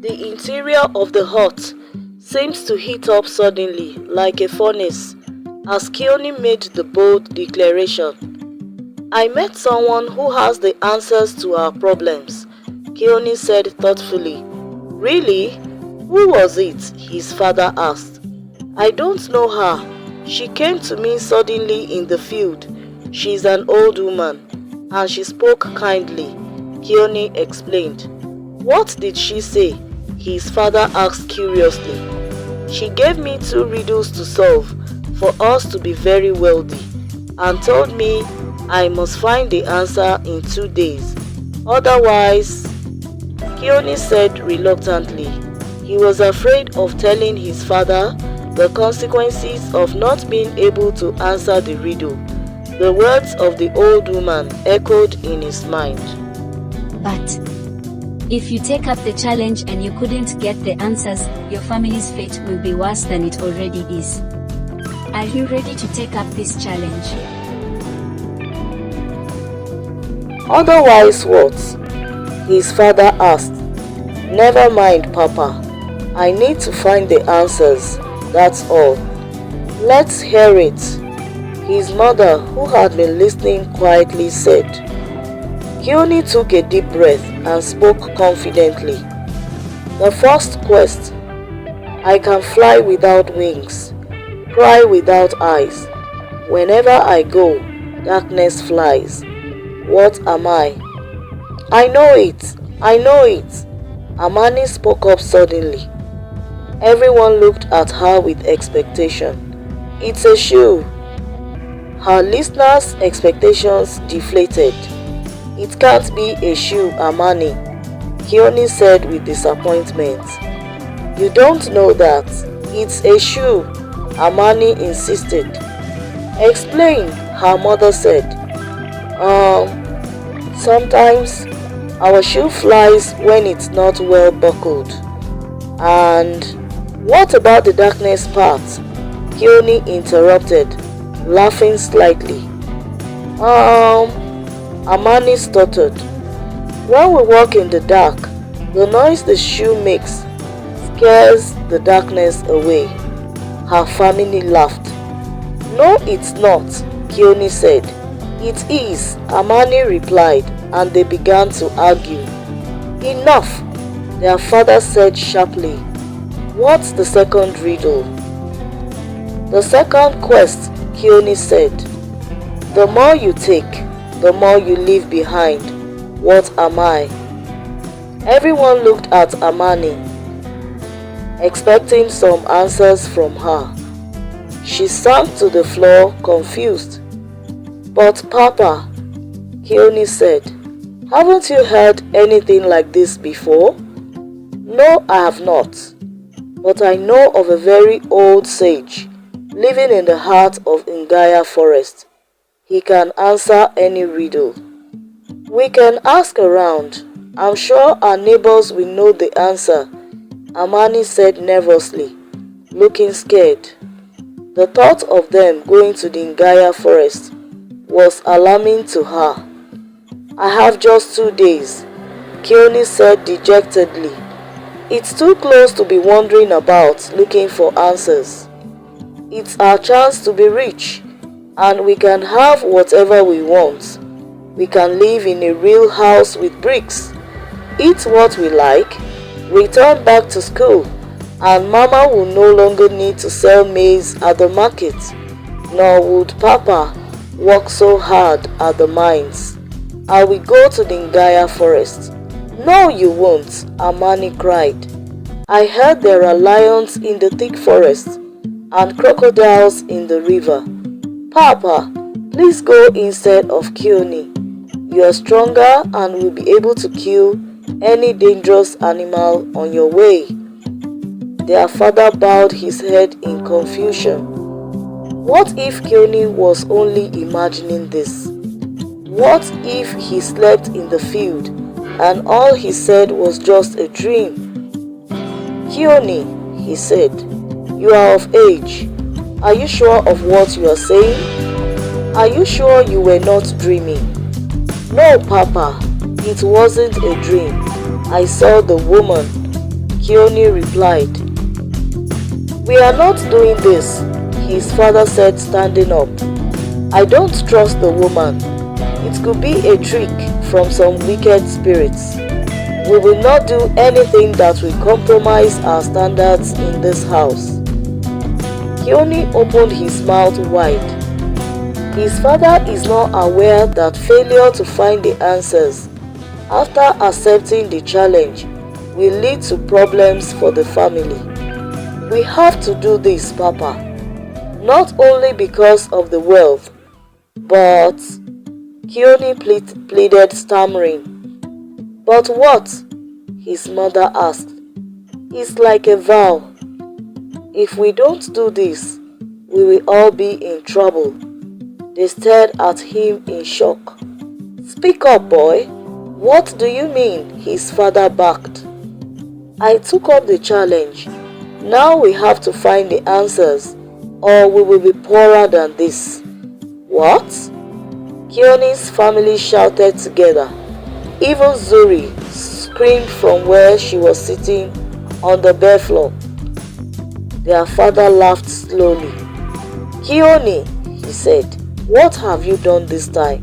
The interior of the hut seems to heat up suddenly like a furnace as Kioni made the bold declaration. "I met someone who has the answers to our problems," Kioni said thoughtfully. "Really? Who was it?" his father asked. "I don't know her. She came to me suddenly in the field. She's an old woman, and she spoke kindly," Kioni explained. "What did she say?" his father asked curiously. "She gave me 2 riddles to solve for us to be very wealthy, and told me I must find the answer in 2 days. Otherwise," Kioni said reluctantly. He was afraid of telling his father the consequences of not being able to answer the riddle. The words of the old woman echoed in his mind. "But if you take up the challenge and you couldn't get the answers, your family's fate will be worse than it already is. Are you ready to take up this challenge?" "Otherwise what?" his father asked. "Never mind, Papa. I need to find the answers, that's all." "Let's hear it," his mother, who had been listening quietly, said. Kioni took a deep breath and spoke confidently. "The first quest. I can fly without wings, cry without eyes. Whenever I go, darkness flies. What am I?" "I know it, I know it," Amani spoke up suddenly. Everyone looked at her with expectation. "It's a shoe." Her listeners' expectations deflated. "It can't be a shoe, Amani," Kioni said with disappointment. "You don't know that. It's a shoe," Amani insisted. "Explain," her mother said. Sometimes our shoe flies when it's not well buckled." "And what about the darkness part?" Kioni interrupted, laughing slightly. Amani stuttered. "When we walk in the dark, the noise the shoe makes scares the darkness away." Her family laughed. "No, it's not," Kioni said. "It is," Amani replied, and they began to argue. "Enough," their father said sharply. "What's the second riddle?" "The second quest," Kioni said. "The more you take, the more you leave behind. What am I?" Everyone looked at Amani, expecting some answers from her. She sank to the floor, confused. "But Papa," Kioni said, "haven't you heard anything like this before?" "No, I have not. But I know of a very old sage living in the heart of Ngaya forest. He can answer any riddle." "We can ask around. I'm sure our neighbors will know the answer," Amani said nervously, looking scared. The thought of them going to the Ngaya forest was alarming to her. "I have just 2 days," Kioni said dejectedly. "It's too close to be wandering about looking for answers. It's our chance to be rich, and we can have whatever we want. We can live in a real house with bricks, eat what we like, return back to school, and Mama will no longer need to sell maize at the market, nor would Papa work so hard at the mines. I will go to the Ngaya forest." "No, you won't," Amani cried. "I heard there are lions in the thick forest and crocodiles in the river. Papa, please go instead of Kioni. You are stronger and will be able to kill any dangerous animal on your way." Their father bowed his head in confusion. What if Kioni was only imagining this? What if he slept in the field and all he said was just a dream? "Kioni," he said, "you are of age. Are you sure of what you are saying? Are you sure you were not dreaming?" "No, Papa, it wasn't a dream. I saw the woman," Kioni replied. "We are not doing this," his father said, standing up. "I don't trust the woman. It could be a trick from some wicked spirits. We will not do anything that will compromise our standards in this house." Kioni opened his mouth wide. His father is not aware that failure to find the answers after accepting the challenge will lead to problems for the family. "We have to do this, Papa. Not only because of the wealth, but..." Kioni pleaded, stammering. "But what?" his mother asked. "It's like a vow. If we don't do this, we will all be in trouble." They stared at him in shock. "Speak up, boy. What do you mean?" his father barked. "I took up the challenge. Now we have to find the answers, or we will be poorer than this." "What?" Kioni's family shouted together. Even Zuri screamed from where she was sitting on the bare floor. Their father laughed slowly. "Kioni," he said, "what have you done this time?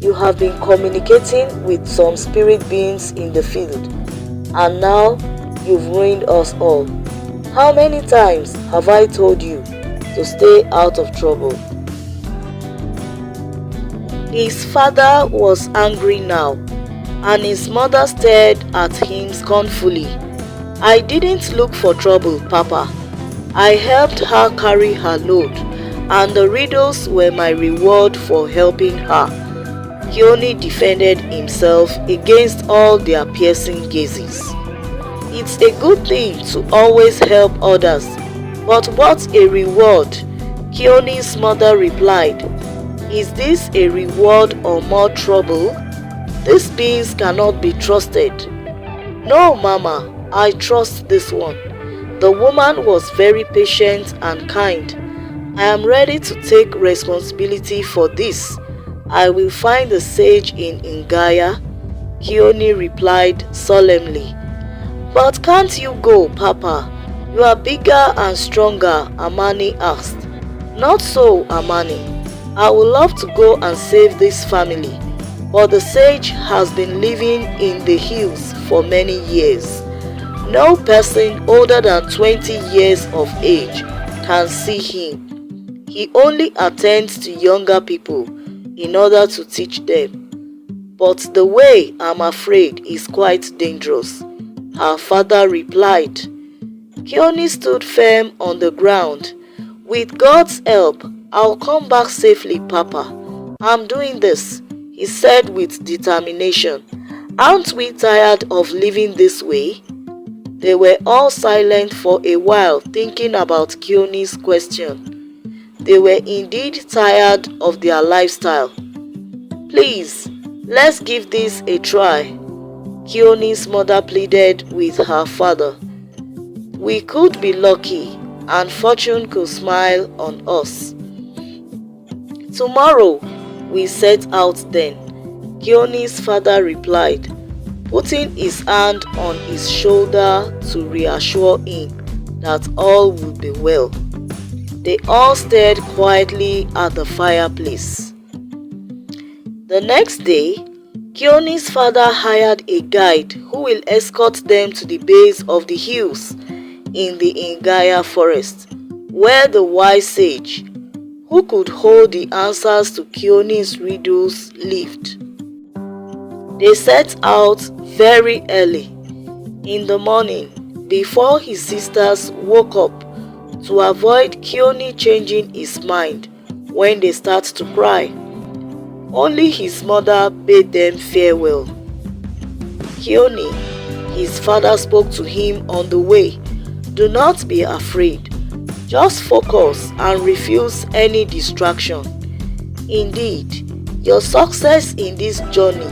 You have been communicating with some spirit beings in the field, and now you've ruined us all. How many times have I told you to stay out of trouble?" His father was angry now, and his mother stared at him scornfully. "I didn't look for trouble, Papa. I helped her carry her load, and the riddles were my reward for helping her." Kioni defended himself against all their piercing gazes. "It's a good thing to always help others, but what a reward!" Kioni's mother replied. "Is this a reward or more trouble? These beings cannot be trusted." "No, Mama, I trust this one. The woman was very patient and kind. I am ready to take responsibility for this. I will find the sage in Ngaya," Kioni replied solemnly. "But can't you go, Papa? You are bigger and stronger," Amani asked. "Not so, Amani. I would love to go and save this family, but the sage has been living in the hills for many years. No person older than 20 years of age can see him. He only attends to younger people in order to teach them. But the way, I'm afraid, is quite dangerous," her father replied. Kioni stood firm on the ground. "With God's help, I'll come back safely, Papa. I'm doing this," he said with determination. "Aren't we tired of living this way?" They were all silent for a while, thinking about Kioni's question. They were indeed tired of their lifestyle. "Please, let's give this a try," Kioni's mother pleaded with her father. "We could be lucky, and fortune could smile on us." "Tomorrow we set out then," Kioni's father replied, putting his hand on his shoulder to reassure him that all would be well. They all stared quietly at the fireplace. The next day, Kioni's father hired a guide who will escort them to the base of the hills in the Ngaya forest, where the wise sage, who could hold the answers to Kioni's riddles, lived. They set out very early in the morning, before his sisters woke up, to avoid Kioni changing his mind when they start to cry. Only his mother bade them farewell. "Kioni," his father spoke to him on the way, "do not be afraid. Just focus and refuse any distraction. Indeed, your success in this journey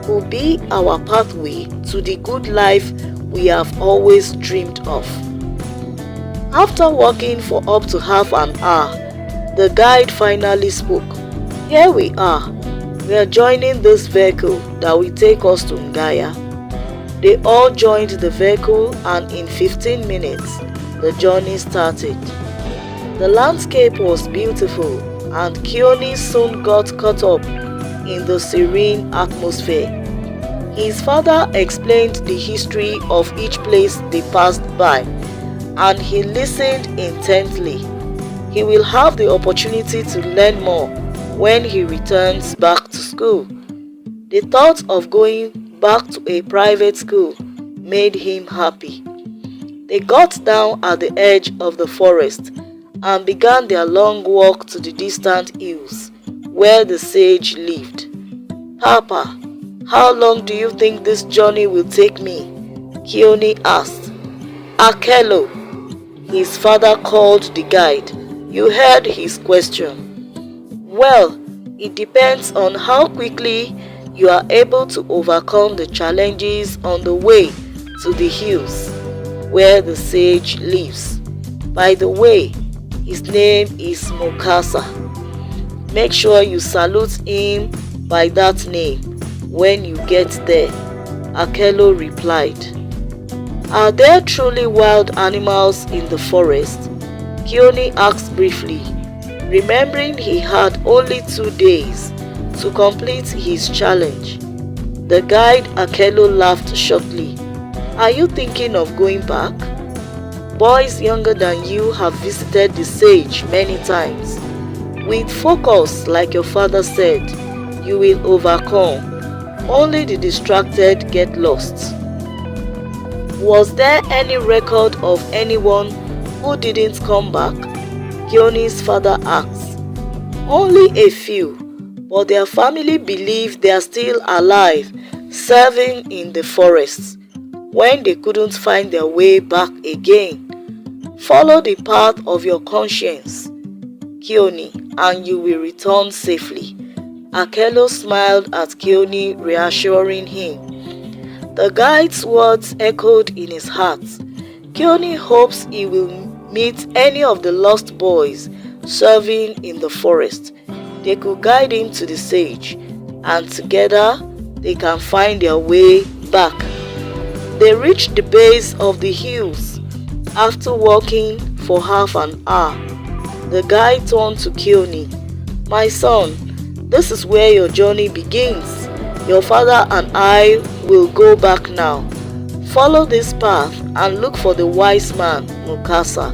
will be our pathway to the good life we have always dreamed of." After walking for up to half an hour, the guide finally spoke. "Here we are. We are joining this vehicle that will take us to Ngaya." They all joined the vehicle, and in 15 minutes, the journey started. The landscape was beautiful, and Kioni soon got caught up in the serene atmosphere. His father explained the history of each place they passed by, and he listened intently. He will have the opportunity to learn more when he returns back to school. The thought of going back to a private school made him happy. They got down at the edge of the forest and began their long walk to the distant hills where the sage lived. "Papa, how long do you think this journey will take me?" Kioni asked. "Akello," his father called the guide. "You heard his question." "Well, it depends on how quickly you are able to overcome the challenges on the way to the hills where the sage lives. By the way, his name is Mukasa. Make sure you salute him by that name when you get there," Akello replied. "Are there truly wild animals in the forest?" Kioni asked briefly, remembering he had only 2 days to complete his challenge. The guide Akello laughed shortly. "Are you thinking of going back? Boys younger than you have visited the sage many times. With focus, like your father said, you will overcome. Only the distracted get lost." "Was there any record of anyone who didn't come back?" Kioni's father asked. "Only a few, but their family believe they are still alive, serving in the forests when they couldn't find their way back again. Follow the path of your conscience, Kioni, and you will return safely." Akello smiled at Kioni, reassuring him. The guide's words echoed in his heart. Kioni hopes he will meet any of the lost boys serving in the forest. They could guide him to the sage, and together they can find their way back. They reached the base of the hills after walking for half an hour. The guide turned to Kioni. "My son, this is where your journey begins. Your father and I will go back now. Follow this path and look for the wise man, Mukasa,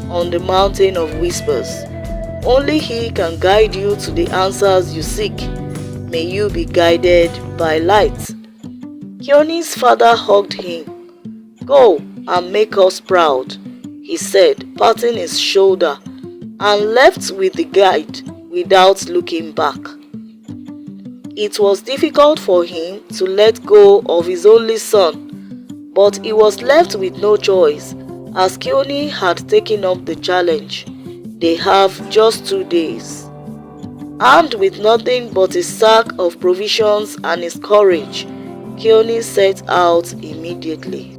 on the mountain of whispers. Only he can guide you to the answers you seek. May you be guided by light." Kioni's father hugged him. "Go and make us proud," he said, patting his shoulder, and left with the guide without looking back. It was difficult for him to let go of his only son, but he was left with no choice as Kioni had taken up the challenge. They have just 2 days. Armed with nothing but a sack of provisions and his courage, Kioni set out immediately.